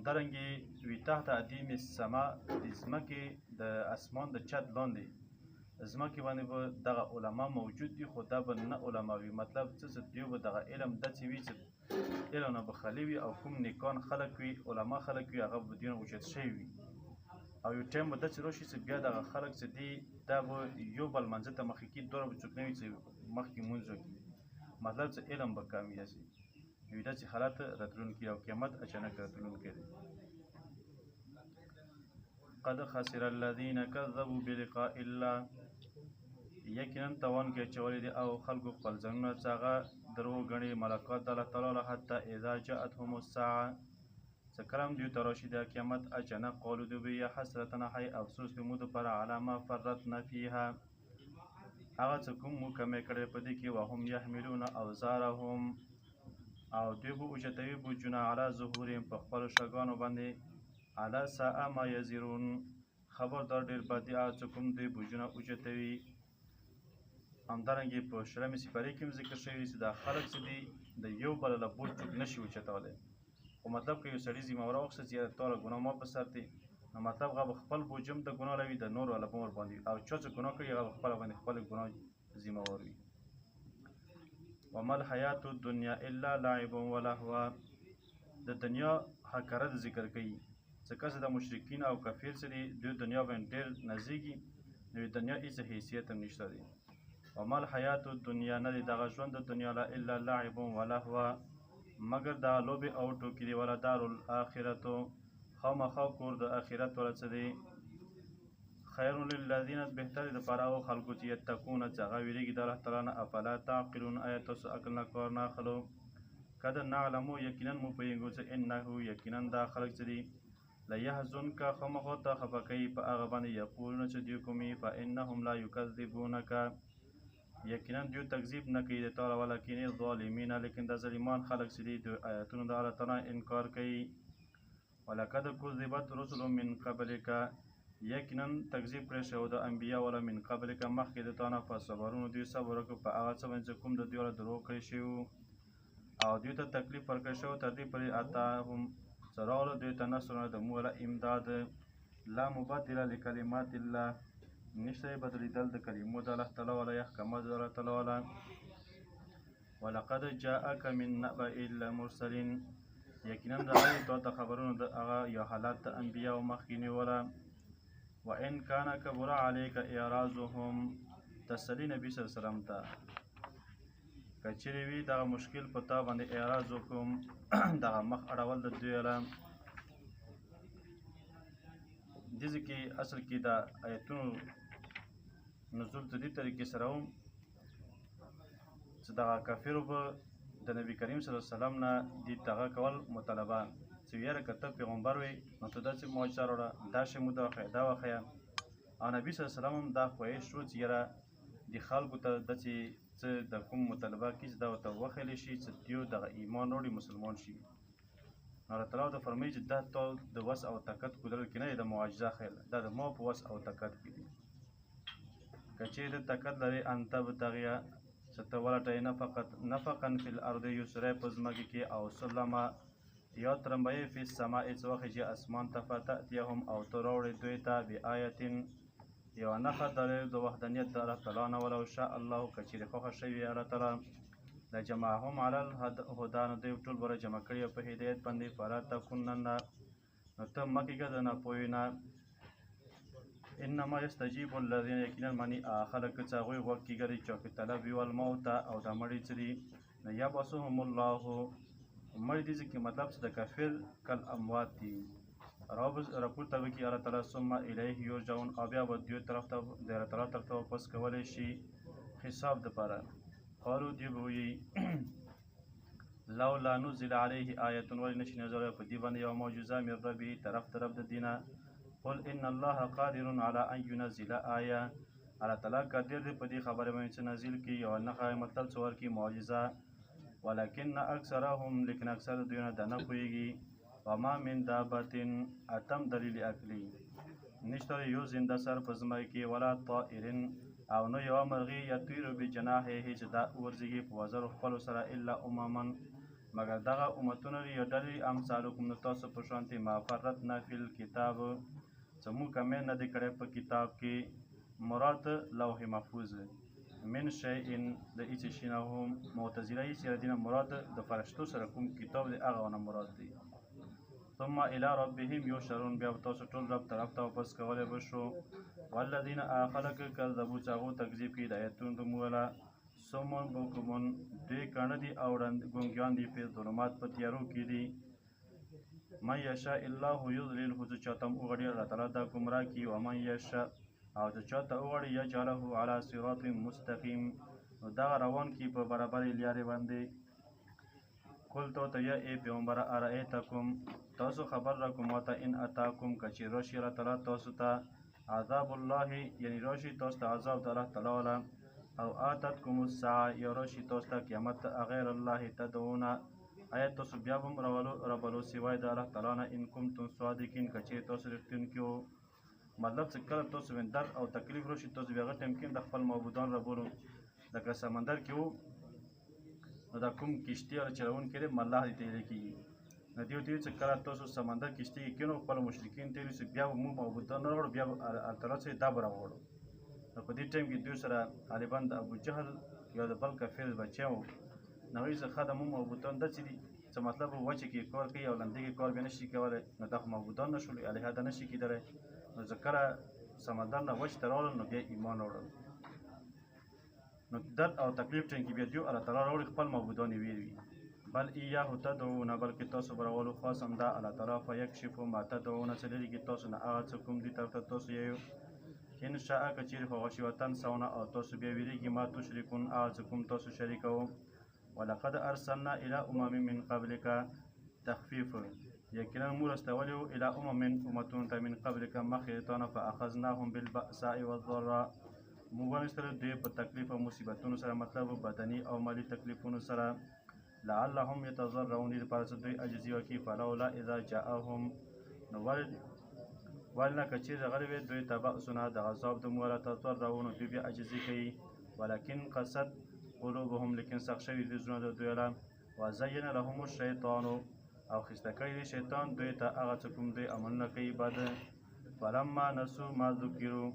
همدارنګې وي تحت عدیم السما د ځمکې د اسمان د چت لاندې ځمکې باندې به دغه علما موجود دي، خو دا به نه علما وي. مطلب څه چې دوی به دغه علم داسې وي چې علم نه به خالي وي، او کوم نیکان خلک وي، علما خلک وي، هغه به دوی نه اوچت شوي وي. او یو ټایم به داسې راشي چې بیا دغه خلک چې دي دا به یو بل منځه ته مخکې کي، دوه به څوک نه وي چې مخکې مونځ وکړي. مطلب چې علم به کامیاب شي. نو داسې حالات راتلونکي او قیامت اچانک راتلونکی دی. قد خسر الذين كذبوا بلقاء الله، یقینا توان کې اچولی دي او خلکو خپل ځانونه چې هغه درو ګڼي ملاقات د الله تعالی له حتی اذا جاءتهم الساعه، چې کله هم دوی ته راشي د قیامت اچانک قالو دوی به یا حسرتنا های افسوس د مو دپاره علی ما فرطنا فیها، هغه څه کوم مو کمی کړی په دې کې وهم یحملون اوزارهم، او دوی به اوچتوي بوجونه علی ظهورهم په خپلو شګانو باندې علی ساء ما یزرون، خبردار ډېر بد دي هغه څه کوم دوی بوجونه اوچتوي. همدارنګې په شلمې سپارې کې هم ذکر شوي چې دا خلک چې دي د یو بل له بوج څوک نشي اوچتولی، خو مطلب که یو سړي ذمه واره واخیسته چې یاره تا له ګناه ما په سر دی، نو مطلب هغه به خپل بوج هم د ګناه لوي، د نورو والا به هم ورباندې وي، او چا چې ګناه کړي هغه به خپله باندې خپل ګناه ذمه وار وي. وما الحیات الدنیا الا لعب ولهو، د دنیا حقارت ذکر کوي چې کله د مشرکین او کافر چې دي دوی دنیا باندې ډېر نازېږي، نو د دنیا هېڅ حیثیت هم نشته دی. وما الحیات الدنیا، نه دی دغه ژوند د دنیا لا الا لعب ولهو، مګر دا لوبې او ټوکې دي. ولا دار الاخرتو، خامخا کور د آخرت والا څه دی خیر للذین، بهتر د پاره او خلکو چې یتقون چې هغه ویریږي د الله تعالی نه. افلا تعقلون، آیا تاسو عقل نه کار نه اخلو؟ قد نعلمو، یقینا مو پوهېږو چې انه یقینا دا خلک چې دي لیحزنک، خامخا ته خفه کوي په هغه باندې یقولون چې دوی کومي فانهم لا یکذبونک، یقینا دوی تکذیب نه کوي د تا ولکن الظالمین، لیکن د ظالمان خلک چې دي د آیاتونو د الله تعالی انکار کوي. ولقد کذبت رسل من قبلک، یقینا تکذیب کړی شوی د انبیا والا من قبلک مخکې د تا نه، فصبرون دوی صبر وکړو په هغه څه باندې چې کوم د دوی والا دروغ کړی شوي او دوی ته تکلیف ورکړی شوی تر دې پورې اتاهم چې راغله دوی ته نصرونه د مو والا امداد. لا مبدل لکلمات الله، نشته یې بدلېدل د کلمو د الله تعالی والا یا احکامات د الله تعالی والا. ولقد جاءک من نبأ المرسلین، یقینا راغلي تا ته خبرونه د هغه یا حالات د انبیاو مخکیني والا. وان کان کبر علیک اعراضهم، تسلی نبی صلی الله علیه وسلم ته که چیرې وي دغه مشکل په تا باندې اعراض وکړم دغه مخ اړول د دوی والا. دې ځای کې اصل کې د آیتونو نزول د دې طریقې سره و چې دغه کافرو به د نبي کریم صلی الله علیه وسلم نه دې دغه کول مطالبه چې یاره که ته پیغمبر وې نو ته داسې معجزه راوړه، دا شی مو ته وښیه، دا وښیه. او نبي صلی الله علیه وسلم هم دا خواهش شو چې یاره دې خلکو ته داسې څه د کوم مطالبه کړي چې دا ورته وښیلی شي چې دوی دغه ایمان راوړي مسلمان شي. نو الله تعالی ورته فرمایي چې دا تا د وس او طاقت قدرت کې نه دی، د معجزه خیل دا د ما په وس او طاقت کې دي. که چیرې د طاقت لرې ان تبتغیه چې ته ولټوې نفقا فی الارض، یو سری په ځمکې کې، او سلمه یا ترمبیې فی السماء، څه وخت چې اسمان ته فتأتیهم، او ته راوړې دوی ته بآیتین یوه نښه دلیل د وحدانیت د الله تعالی نه. ولو شاء الله، که چیرې خوښه شوي الله تعالی لجمعهم علی الهدی، نو دوی ټول به راجمع کړي په هدایت باندې. فلا تکونن، نو ته مه کېږه د ناپوهیو نه. انما یستجیب الذین، یقینا مني خلک چې هغوی غوږ کېږدي چاپې طلب وي والموت، او د مړي چې دي نو یبعثهم الله، مړي دي چې مطلب چې د کافر کل اموات دي راپورته وکړي الله تعالی. ثم الیه یرجعون، او بیا به دوی طرف ته د الله تعالی طرف ته واپس کولی شي حساب دپاره. قالو دوی به وایي لولا نزل علیه آیة، ولې نشي نازله په دې باندې یوه معجزه من ربه، طرف د رب د دینه. قل ان الله قادر على ان ينزل آیه، الله تعالی قادر دی په دې خبره باندې چې نازل کړي یوه نښه، مطلب څه ورکړي معجزه. ولکن اکثرهم، لیکن اکثر دوی نه دا نه پوهېږي. وما من دابة، اتم دلیل عقلي، نشته یو زنده سر په ځمکه کې، ولا طائر، او نه یوه مرغۍ یطیر بجناحیه چې دا ورځي په وزرو خپلو سره، الا امما، مګر دغه امتونه یا ډلې امثالکم نو تاسو په شانتې ما فرطنا فی الکتاب څه موږ کمی نه دی کړی په کتاب کې مراد لوح محفوظ من شیء د هیڅ شي نه هم معتزله یې سره دینه مراد د فرشتو سره کوم کتاب دی هغه نه مراد دی ثم الى ربهم یحشرون بیا تاسو ټول رب طرف ته واپس کولی به شو والذین خلق کذبوا چې هغو تکذیب کړي د ایتونو د موږ سمون بکمون دوی کڼه دي او ګونګیان دي په ظلمات په تیارو کې دي من یشاء الله یضلله چې چاته هم وغواړي الله تعالی دا ګمراه کړي ومن یشاء او چې چاته وغواړي یجعله علی صراط مستقیم نو دغه روان کړي په برابرې لارې باندې قل تو ته یا ای پیغمبره ارایتکم تاسو خبر راکړو ماته ان اتاکم که چې راشي الله تعالی تاسو ته عذاب الله یعنی راشي تاسو ته عذاب د الله تعالی او آتتکم الساعه یا راشي تاسو ته قیامت غیر الله تدعون آیا تاسو بیا به هم ربلو سوای د الله تعالی نه ان کنتم صادقین که چیرې تاسو رښتونکي وو مطلب چې کله تاسو باندې درد او تکلیف راشي تاسو بیا هغه ټایم کې د خپل معبودان ربولو لکه سمندر کې وو نو دا کوم کشتي والا چلوونکی دی ملاح دې ته ویل کېږي نو دوی ورته ویل چې کله تاسو سمندر کشتي کې کېنو خپل مشرکین ته ویل چې بیا به موږ معبودان نه راوړو بیا به الله تعالی څخه دا به راوړو نو په دې ټایم کې دوی سره غالبا د ابوجهل یا د بل کافر بچی وو نو هغوی څخه د موږ معبودان داسې دي چې مطلب وچې کې کار کوي او لندې کې کار بیا نه شي کولی نو دا خو معبودان نه شول الهه ده نه شي کېدلی نو زه کله سمندر نه وچ ته راغلل نو بیا ایمان راوړل نو درد او تکلیف ټایم کې بیا دوی الله تعالی راوړي خپل معبودان یې ویروي بل ایاه تدعون بلکې تاسو به راولو خاص همدا الله تعالی فیکشف ما تدعون څه لري کې تاسو نه هغه څه کوم دي طرف ته تاسو یې ان شاء که چیرې خو غشي وطن سونه او تاسو بیا ویریږي ما تشرکون هغه څه کوم تاسو شریکوو ولقد ارسلنا الى امم من قبلك تخفیف یقینا موږ استولی وو الى امم امتونو ته من قبلك مخکې د تا نه فاخذناهم بالبأساء والضراء موږ ونیستل دوی په تکلیف او مصیبتونو سره مطلب بدني او مالي تکلیفونو سره لعلهم یتضرعون دې لپاره چې دوی عجزي وکړي فلولا اذا جاءهم نو ولنه که چیرې راغلی وي دوی ته بأسونه د عذاب د موږ تضرعون دوی بیا عجزي کوي ولکن قصد قلوبهم لیکن سخت شوي دي زړونه د دوی له وزین لهم الشیطان او ښایسته کړی دی شیطان دوی ته هغه څه کوم دوی عملونه کوي بد فلما نسو ما ذکرو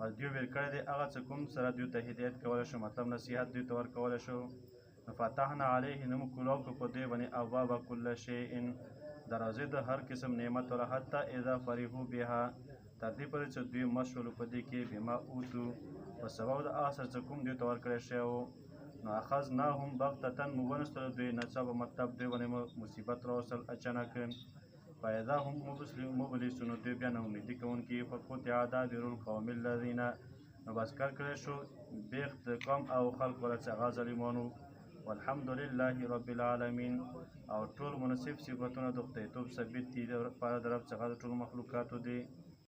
او دوی ویل کړی دی هغه څه کوم سره دوی ته هدایت کولی شو مطلب نصیحت دوی ته ورکولی شو فتحنا علیه نو موږ کلاو کړو په دوی باندې ابواب کل شیء دروازې د هر قسم نعمت ولا حتی اذا فرحوا بها تر دې پورې چې دوی مست شول په دې کې بما اوتو په سبب د هغه څه کوم دوی ته ورکړی شوی و نو اخذناهم بغتة موږ ونیستل دوی ناڅاپه مطلب دوی باندې مصیبت راوستل اچانک فاذا هم مبلسون دوی بیا نه امیدي کوونکي فقطع دابر القوم الذین نو بس کار کړی شو بیخ د قوم او خلق ولا چې هغه ظالمانو والحمد لله رب العالمین او ټول مناسب صفتونه د خدایتوب ثابت دي لپاره د رب څخه د ټولو مخلوقاتو دي